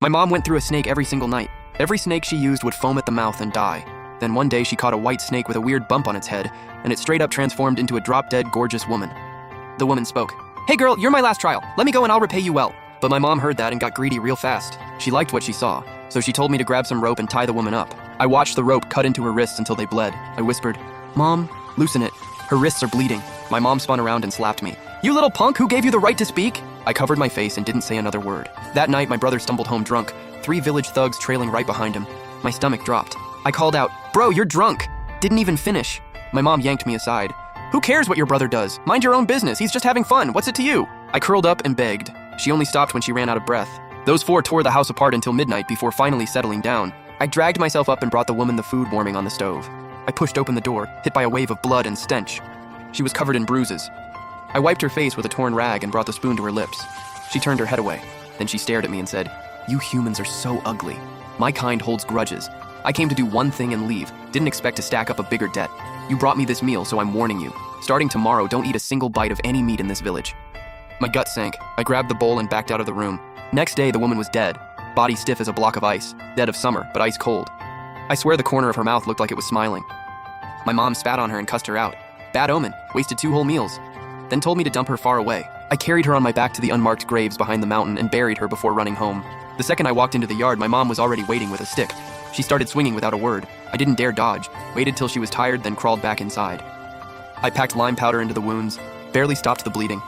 My mom went through a snake every single night. Every snake she used would foam at the mouth and die. Then one day she caught a white snake with a weird bump on its head, and it straight up transformed into a drop-dead gorgeous woman. The woman spoke. "Hey girl, you're my last trial. Let me go and I'll repay you well." But my mom heard that and got greedy real fast. She liked what she saw, so she told me to grab some rope and tie the woman up. I watched the rope cut into her wrists until they bled. I whispered, "Mom, loosen it. Her wrists are bleeding." My mom spun around and slapped me. "You little punk, who gave you the right to speak?" I covered my face and didn't say another word. That night, my brother stumbled home drunk, 3 village thugs trailing right behind him. My stomach dropped. I called out, "Bro, you're drunk." Didn't even finish. My mom yanked me aside. "Who cares what your brother does? Mind your own business. He's just having fun. What's it to you?" I curled up and begged. She only stopped when she ran out of breath. Those 4 tore the house apart until midnight before finally settling down. I dragged myself up and brought the woman the food warming on the stove. I pushed open the door, hit by a wave of blood and stench. She was covered in bruises. I wiped her face with a torn rag and brought the spoon to her lips. She turned her head away. Then she stared at me and said, "You humans are so ugly. My kind holds grudges. I came to do one thing and leave. Didn't expect to stack up a bigger debt. You brought me this meal, so I'm warning you. Starting tomorrow, don't eat a single bite of any meat in this village." My gut sank. I grabbed the bowl and backed out of the room. Next day, the woman was dead. Body stiff as a block of ice. Dead of summer, but ice cold. I swear the corner of her mouth looked like it was smiling. My mom spat on her and cussed her out. Bad omen. Wasted 2 whole meals. Then told me to dump her far away. I carried her on my back to the unmarked graves behind the mountain and buried her before running home. The second I walked into the yard, my mom was already waiting with a stick. She started swinging without a word. I didn't dare dodge. Waited till she was tired, then crawled back inside. I packed lime powder into the wounds. Barely stopped the bleeding.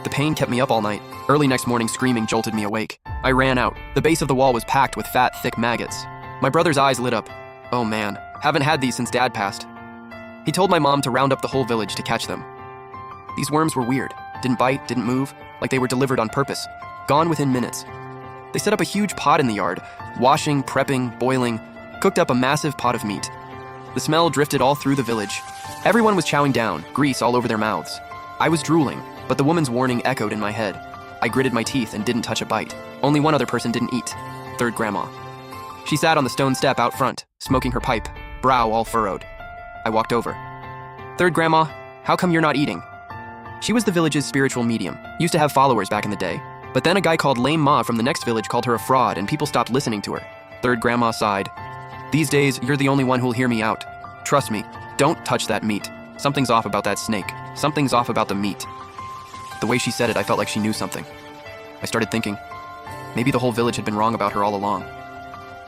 The pain kept me up all night. Early next morning, screaming jolted me awake. I ran out. The base of the wall was packed with fat, thick maggots. My brother's eyes lit up. "Oh man, haven't had these since Dad passed." He told my mom to round up the whole village to catch them. These worms were weird. Didn't bite, didn't move, like they were delivered on purpose. Gone within minutes. They set up a huge pot in the yard, washing, prepping, boiling, cooked up a massive pot of meat. The smell drifted all through the village. Everyone was chowing down, grease all over their mouths. I was drooling, but the woman's warning echoed in my head. I gritted my teeth and didn't touch a bite. Only one other person didn't eat. Third grandma. She sat on the stone step out front, smoking her pipe, brow all furrowed. I walked over. "Third grandma, how come you're not eating?" She was the village's spiritual medium, used to have followers back in the day. But then a guy called Lame Ma from the next village called her a fraud and people stopped listening to her. Third grandma sighed. "These days, you're the only one who'll hear me out. Trust me, don't touch that meat. Something's off about that snake. Something's off about the meat." The way she said it, I felt like she knew something. I started thinking, maybe the whole village had been wrong about her all along.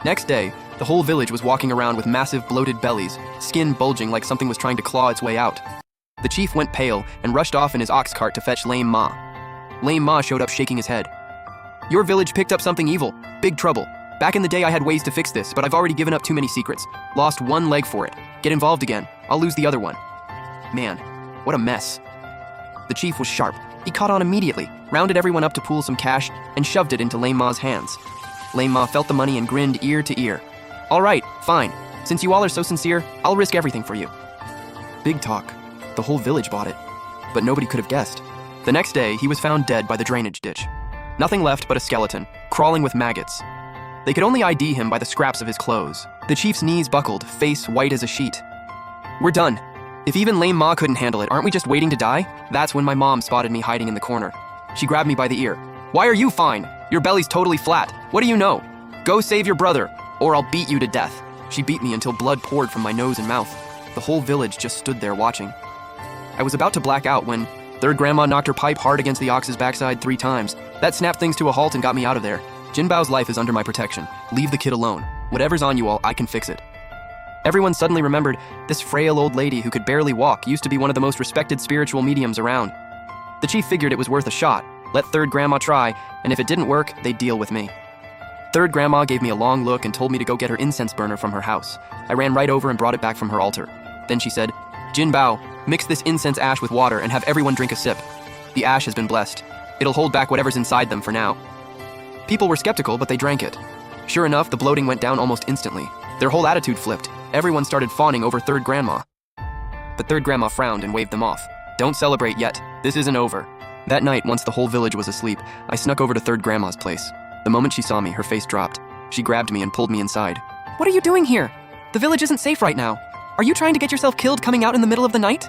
Next day, the whole village was walking around with massive bloated bellies, skin bulging like something was trying to claw its way out. The chief went pale and rushed off in his ox cart to fetch Lame Ma. Lame Ma showed up shaking his head. "Your village picked up something evil. Big trouble. Back in the day I had ways to fix this, but I've already given up too many secrets. Lost one leg for it. Get involved again. I'll lose the other one." Man, what a mess. The chief was sharp. He caught on immediately, rounded everyone up to pool some cash, and shoved it into Lame Ma's hands. Lame Ma felt the money and grinned ear to ear. "All right, fine. Since you all are so sincere, I'll risk everything for you." Big talk. The whole village bought it. But nobody could have guessed. The next day, he was found dead by the drainage ditch. Nothing left but a skeleton, crawling with maggots. They could only ID him by the scraps of his clothes. The chief's knees buckled, face white as a sheet. "We're done. If even Lame Ma couldn't handle it, aren't we just waiting to die?" That's when my mom spotted me hiding in the corner. She grabbed me by the ear. "Why are you fine? Your belly's totally flat. What do you know? Go save your brother, or I'll beat you to death." She beat me until blood poured from my nose and mouth. The whole village just stood there watching. I was about to black out when Third grandma knocked her pipe hard against the ox's backside 3 times. That snapped things to a halt and got me out of there. Jinbao's life is under my protection. Leave the kid alone. Whatever's on you all, I can fix it. Everyone suddenly remembered this frail old lady who could barely walk used to be one of the most respected spiritual mediums around. The chief figured it was worth a shot. Let Third grandma try, and if it didn't work, they'd deal with me. Third grandma gave me a long look and told me to go get her incense burner from her house. I ran right over and brought it back from her altar. Then she said, "Jinbao, mix this incense ash with water and have everyone drink a sip. The ash has been blessed. It'll hold back whatever's inside them for now." People were skeptical, but they drank it. Sure enough, the bloating went down almost instantly. Their whole attitude flipped. Everyone started fawning over Third grandma. But Third grandma frowned and waved them off. "Don't celebrate yet. This isn't over." That night, once the whole village was asleep, I snuck over to Third grandma's place. The moment she saw me, her face dropped. She grabbed me and pulled me inside. "What are you doing here? The village isn't safe right now. Are you trying to get yourself killed coming out in the middle of the night?"